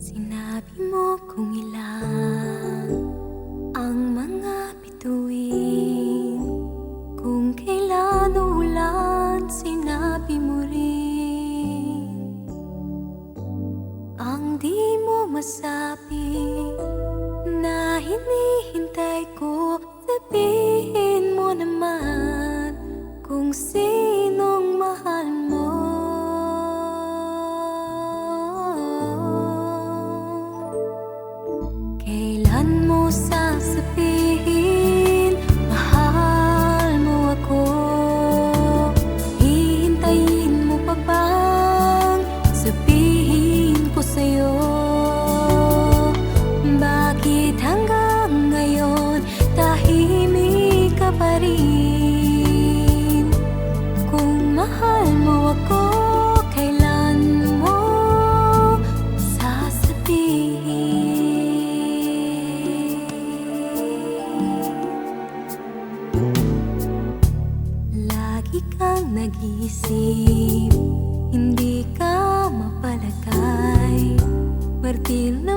Sinabi mo kung ilan ang mga bituin, kung kailan uulan, sinabi mo rin. Ang di mo masabi na hinihintay ko, sabihin mo naman kung sinong mahal mo. Kailan mo sasabihin mahal mo ako? Hihintayin mo pa bang sabihin ko sa'yo? Bakit hanggang ngayon tahimik ka pa rin? Kung mahal mo ako, kailan mo sasabihin? Lagi kang nag-iisip, hindi ka mapalagay, martil na